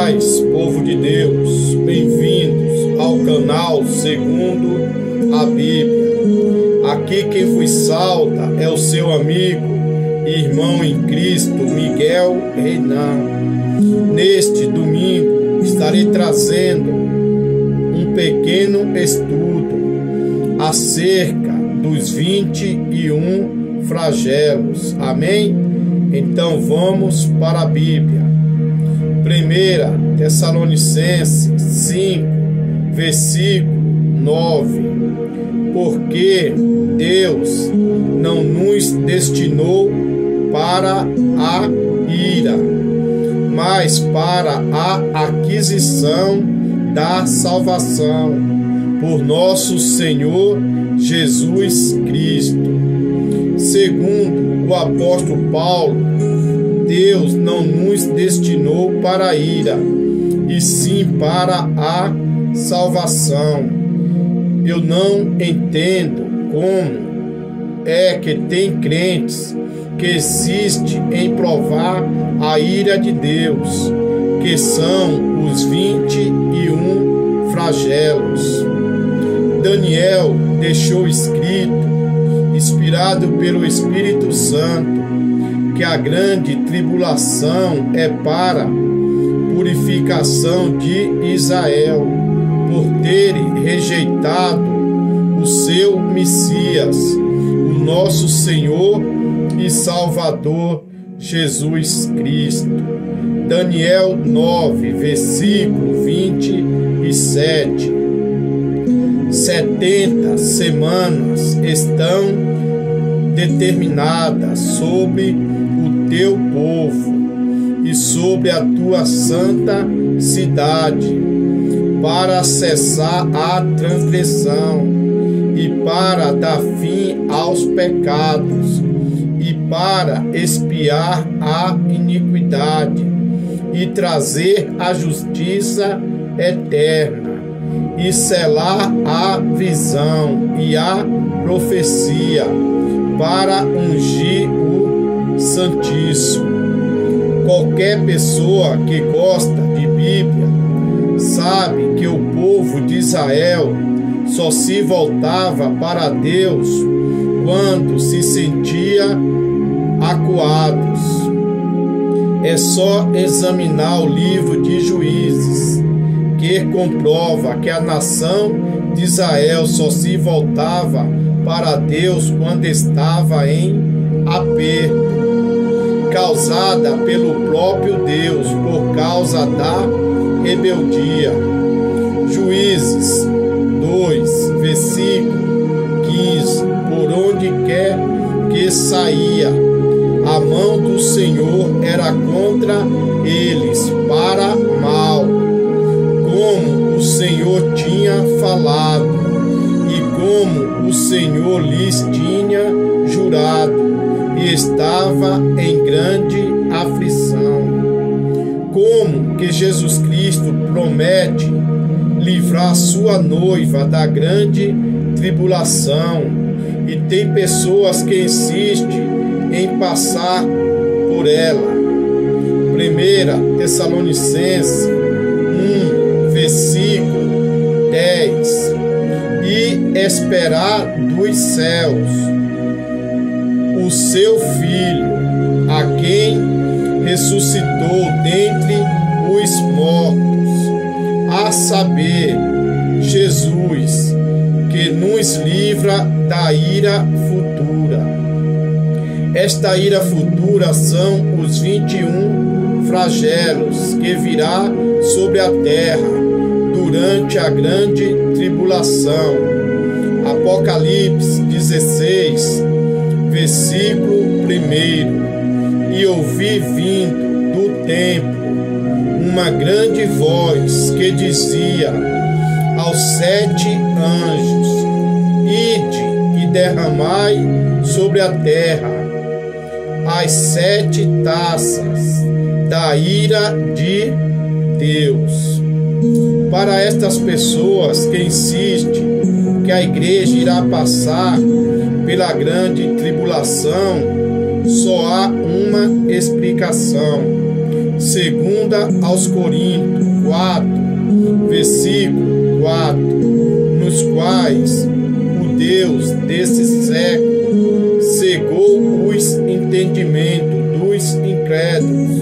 paz, povo de Deus, bem-vindos ao canal Segundo a Bíblia. Aqui quem vos sauda é o seu amigo e irmão em Cristo, Miguel Reinaldo. Neste domingo estarei trazendo um pequeno estudo acerca dos 21 flagelos. Amém? Então vamos para a Bíblia. 1 Tessalonicenses 5, versículo 9. Porque Deus não nos destinou para a ira, mas para a aquisição da salvação por nosso Senhor Jesus Cristo. Segundo o apóstolo Paulo, Deus não nos destinou para a ira, e sim para a salvação. Eu não entendo como é que tem crentes que insistem em provar a ira de Deus, que são os 21 flagelos. Daniel deixou escrito, inspirado pelo Espírito Santo, que a grande tribulação é para purificação de Israel, por terem rejeitado o seu Messias, o nosso Senhor e Salvador Jesus Cristo. Daniel 9, versículo 27. 70 semanas estão determinadas sobre o teu povo e sobre a tua santa cidade, para cessar a transgressão e para dar fim aos pecados e para expiar a iniquidade e trazer a justiça eterna e selar a visão e a profecia para ungir o Santíssimo. Qualquer pessoa que gosta de Bíblia sabe que o povo de Israel só se voltava para Deus quando se sentia acuados. É só examinar o livro de Juízes, que comprova que a nação de Israel só se voltava para Deus quando estava em aperto, causada pelo próprio Deus por causa da rebeldia. Juízes 2, versículo 15. Por onde quer que saía, a mão do Senhor era contra eles para mal, como o Senhor tinha falado e como o Senhor lhes tinha jurado, e estava em grande aflição. Como que Jesus Cristo promete livrar sua noiva da grande tribulação, e tem pessoas que insistem em passar por ela. 1 Tessalonicenses 1, versículo 10. E esperar dos céus o seu Filho, a quem ressuscitou dentre os mortos, a saber, Jesus, que nos livra da ira futura. Esta ira futura são os 21 flagelos que virá sobre a terra durante a grande tribulação. Apocalipse 16, versículo 1. E ouvi vindo do templo uma grande voz que dizia aos 7 anjos: Ide e derramai sobre a terra as 7 taças da ira de Deus. Para estas pessoas que insistem que a igreja irá passar pela grande tribulação, só há uma explicação: Segunda aos Coríntios 4, versículo 4, nos quais o Deus desse século cegou os entendimentos dos incrédulos,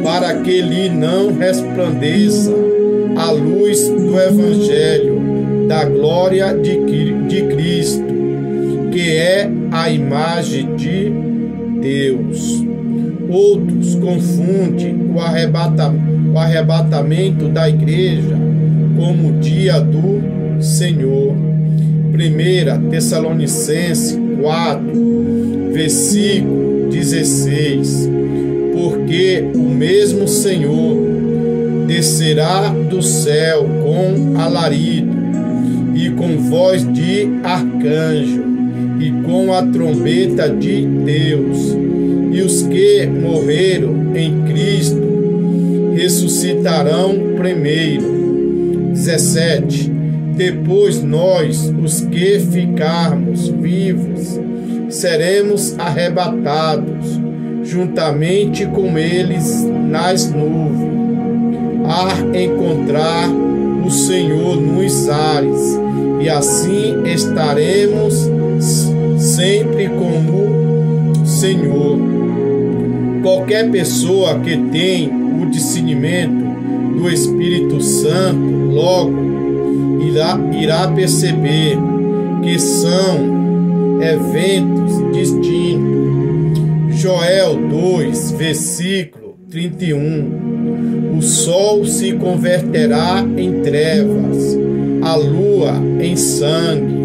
para que lhe não resplandeça a luz do Evangelho da glória de Cristo, que é a imagem de Deus. Outros confundem o arrebatamento da igreja como o dia do Senhor. 1 Tessalonicenses 4, versículo 16. Porque o mesmo Senhor descerá do céu com alarido, e com voz de arcanjo, e com a trombeta de Deus, e os que morreram em Cristo ressuscitarão primeiro. 17. Depois nós, os que ficarmos vivos, seremos arrebatados juntamente com eles nas nuvens, a encontrar o Senhor nos ares, e assim estaremos sempre com o Senhor. Qualquer pessoa que tem o discernimento do Espírito Santo logo irá perceber que são eventos distintos. Joel 2, versículo 31. O sol se converterá em trevas, a lua em sangue,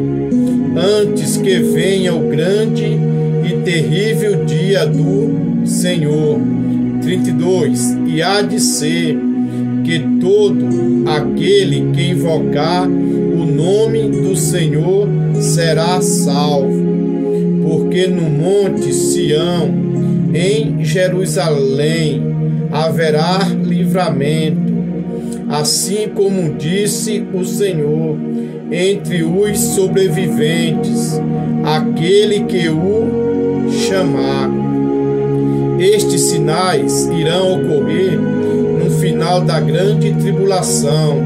antes que venha o grande e terrível dia do Senhor. 32. E há de ser que todo aquele que invocar o nome do Senhor será salvo, porque no monte Sião, em Jerusalém, haverá livramento, assim como disse o Senhor, entre os sobreviventes, aquele que o chamar. Estes sinais irão ocorrer no final da grande tribulação,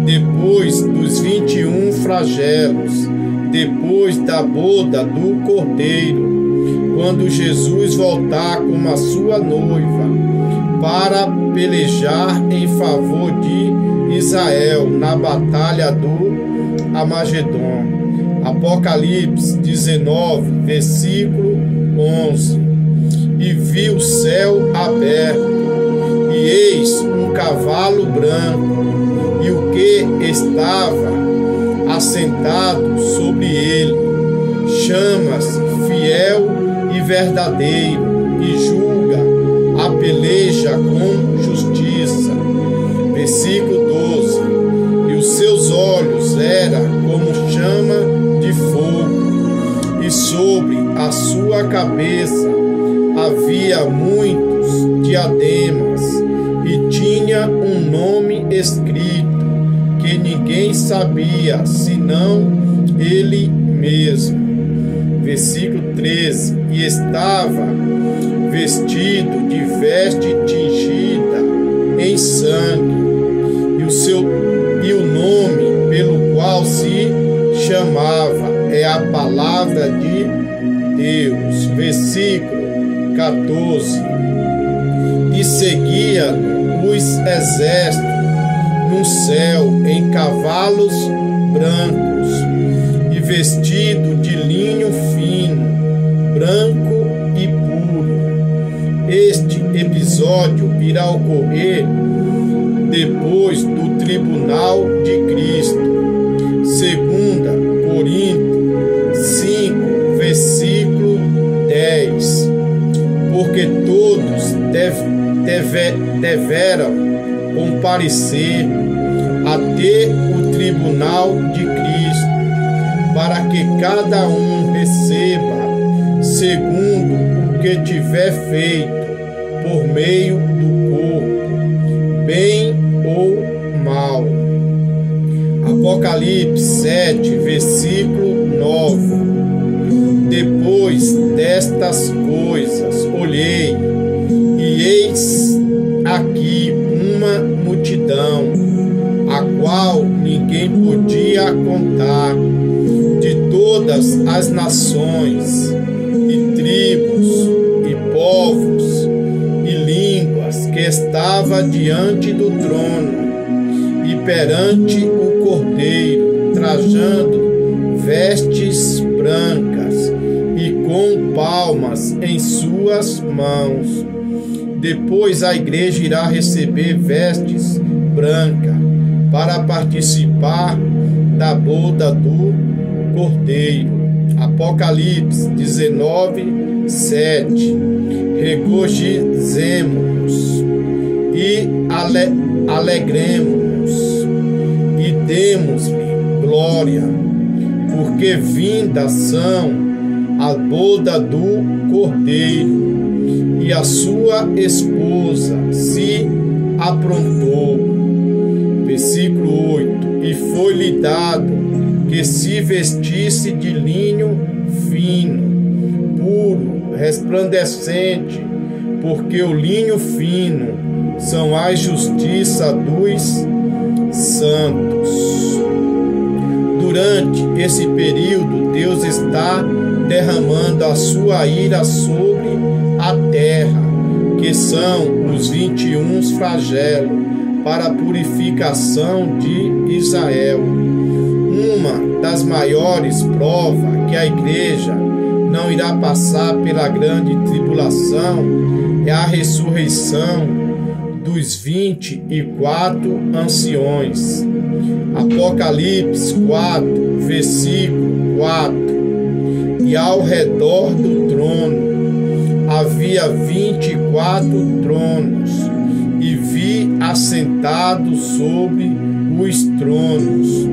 depois dos 21 flagelos, depois da boda do Cordeiro, quando Jesus voltar como a sua noiva, para pelejar em favor de Israel na batalha do Armagedon. Apocalipse 19, versículo 11. E vi o céu aberto, e eis um cavalo branco, e o que estava assentado sobre ele chama-se Fiel e Verdadeiro, e julga a peleja com justiça. Versículo 12. E os seus olhos eram como chama de fogo, e sobre a sua cabeça havia muitos diademas, e tinha um nome escrito que ninguém sabia, senão ele mesmo. Versículo 13. E estava vestido de veste tingida em sangue, e o nome pelo qual se chamava é a palavra de Deus. Versículo 14. E seguia os exércitos no céu em cavalos brancos, e vestido de linho fino, branco e puro. Este episódio irá ocorrer depois do tribunal de Cristo. 2 Coríntios 5, versículo 10. Porque todos deverão comparecer até o tribunal de Cristo, para que cada um receba segundo o que tiver feito por meio do corpo, bem ou mal. Apocalipse 7, versículo 9. Depois destas coisas olhei, e eis multidão, a qual ninguém podia contar, de todas as nações, e tribos, e povos, e línguas, que estava diante do trono, e perante o Cordeiro, trajando vestes brancas, e com palmas em suas mãos. Depois a igreja irá receber vestes brancas para participar da boda do Cordeiro. Apocalipse 19:7. Regozijemo-nos e alegremo-nos e demos-lhe glória, porque vindas são a boda do Cordeiro, e a sua esposa se aprontou. Versículo 8. E foi-lhe dado que se vestisse de linho fino, puro, resplandecente, porque o linho fino são a justiça dos santos. Durante esse período, Deus está derramando a sua ira sobre a terra, que são os 21 flagelos, para a purificação de Israel. Uma das maiores provas que a igreja não irá passar pela grande tribulação é a ressurreição dos 24 anciões. Apocalipse 4, versículo 4. E ao redor do trono havia 24 tronos, e vi assentados sobre os tronos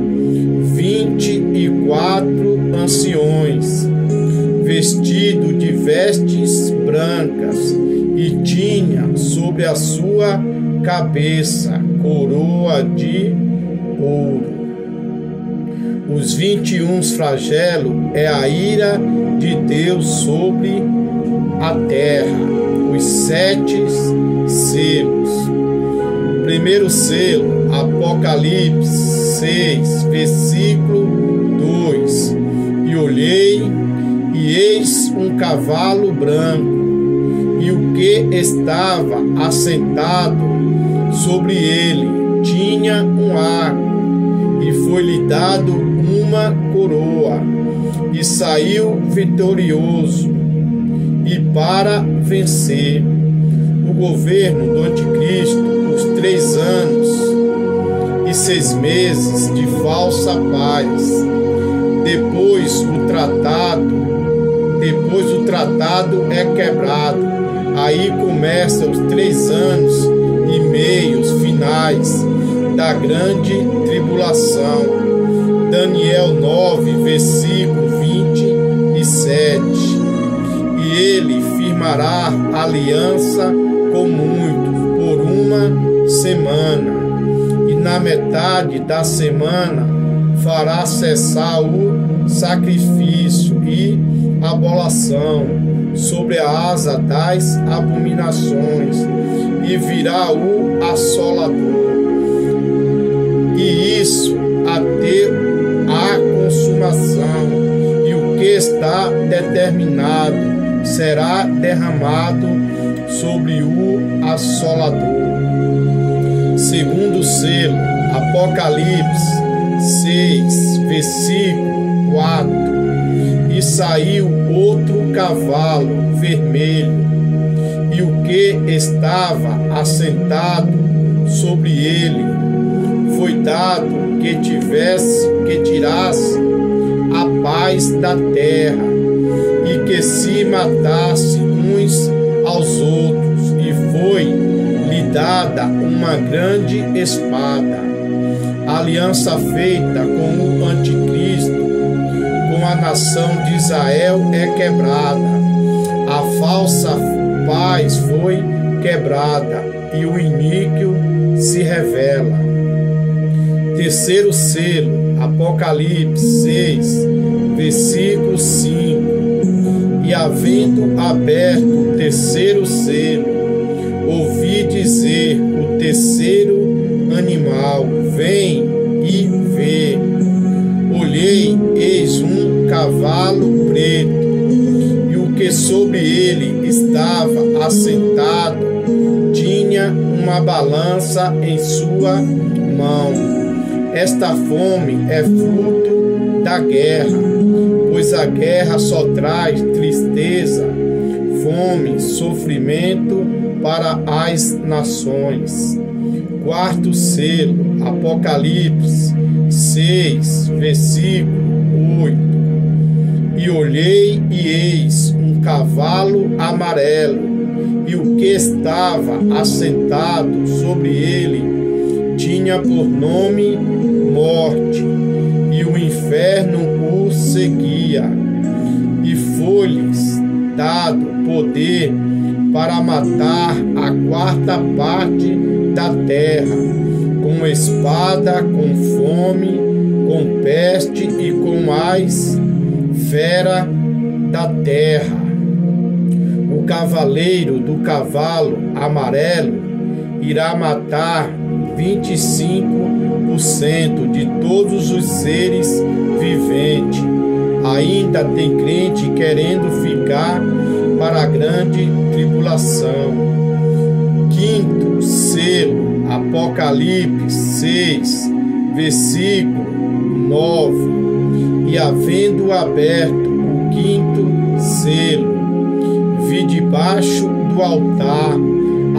24 anciões, vestidos de vestes brancas, e tinha sobre a sua cabeça coroa de ouro. Os 21 flagelos é a ira de Deus sobre a terra. Os 7 selos. Primeiro selo, Apocalipse 6, versículo 2. E olhei, e eis um cavalo branco, e o que estava assentado sobre ele tinha um arco, e foi-lhe dado uma coroa, e saiu vitorioso, e para vencer o governo do Anticristo, os 3 anos e 6 meses de falsa paz. Depois o tratado é quebrado. Aí começam os 3 anos e meios finais da grande tribulação. Daniel 9, versículo 27. E ele firmará aliança com muitos por uma semana, e na metade da semana fará cessar o sacrifício e abolação sobre a asa das abominações, e virá o assolador, e isso até a consumação, e o que está determinado será derramado sobre o assolador. Segundo selo, Apocalipse 6, versículo 4. E saiu outro cavalo vermelho, e o que estava assentado sobre ele foi dado que tirasse a paz da terra, e que se matasse uns aos outros, e foi-lhe dada uma grande espada. A aliança feita com o Anticristo, com a nação de Israel, é quebrada. A falsa paz foi quebrada, e o iníquo se revela. Terceiro selo, Apocalipse 6, versículo 5. E havendo aberto o terceiro selo, ouvi dizer o terceiro animal animal, vem e vê. Olhei, eis um cavalo preto, e o que sobre ele estava assentado tinha uma balança em sua mão. Esta fome é fruto da guerra, pois a guerra só traz tristeza, fome, sofrimento para as nações. Quarto selo, Apocalipse 6, versículo 8. E olhei, e eis um cavalo amarelo, e o que estava assentado sobre ele tinha por nome Morte, e o inferno o seguia, e foi-lhes dado poder para matar a quarta parte da terra, com espada, com fome, com peste e com as feras da terra. O cavaleiro do cavalo amarelo irá matar 25% de todos os seres viventes. Ainda tem crente querendo ficar para a grande tribulação. Quinto selo, Apocalipse 6, versículo 9. E havendo aberto o quinto selo, vi debaixo do altar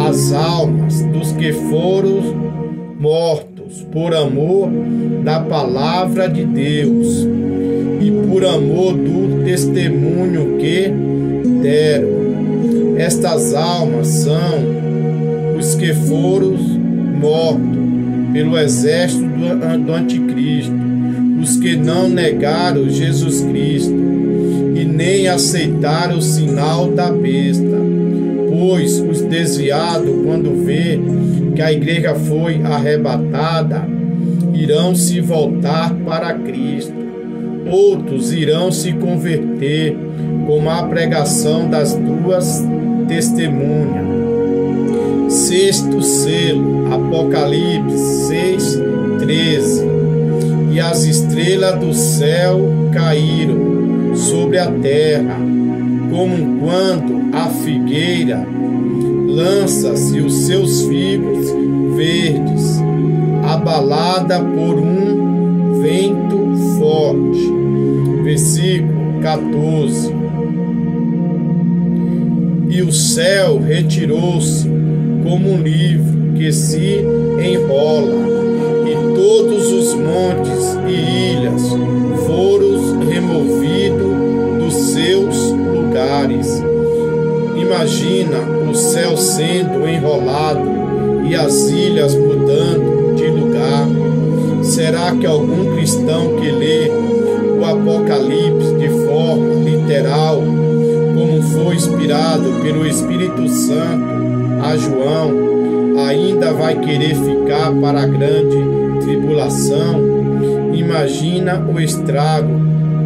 as almas dos que foram mortos por amor da palavra de Deus e por amor do testemunho que deram. Estas almas são os que foram mortos pelo exército do anticristo, os que não negaram Jesus Cristo e nem aceitaram o sinal da besta. Pois os desviados, quando vê que a igreja foi arrebatada, irão se voltar para Cristo. Outros irão se converter, como a pregação das duas testemunhas. Sexto selo, Apocalipse 6, 13. E as estrelas do céu caíram sobre a terra, como quando a figueira lança-se os seus figos verdes, abalada por um vento forte. Versículo 14. E o céu retirou-se como um livro que se enrola, e todos os montes e ilhas foram removidos dos seus lugares. Imagina o céu sendo enrolado e as ilhas mudando de lugar. Será que algum cristão que lê o Apocalipse de forma literal, como foi inspirado pelo Espírito Santo a João, ainda vai querer ficar para a grande tribulação? Imagina o estrago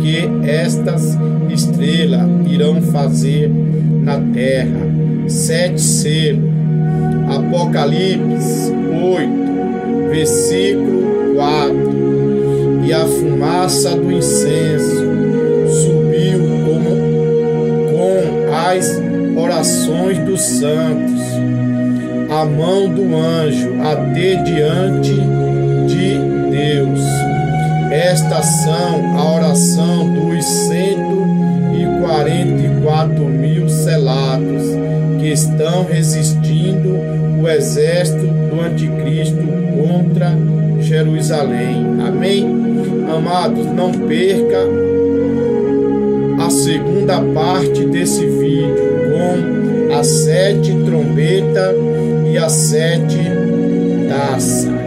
que estas estrelas irão fazer na terra. 7 selos, Apocalipse 8, versículo 4. E a fumaça do incenso subiu com as orações dos santos, a mão do anjo até diante de Deus. Estas são a oração dos 144.000 selados que estão resistindo o exército do anticristo contra Jerusalém. Amém? Amados, não perca a segunda parte desse vídeo com as 7 trombetas e as 7 taças.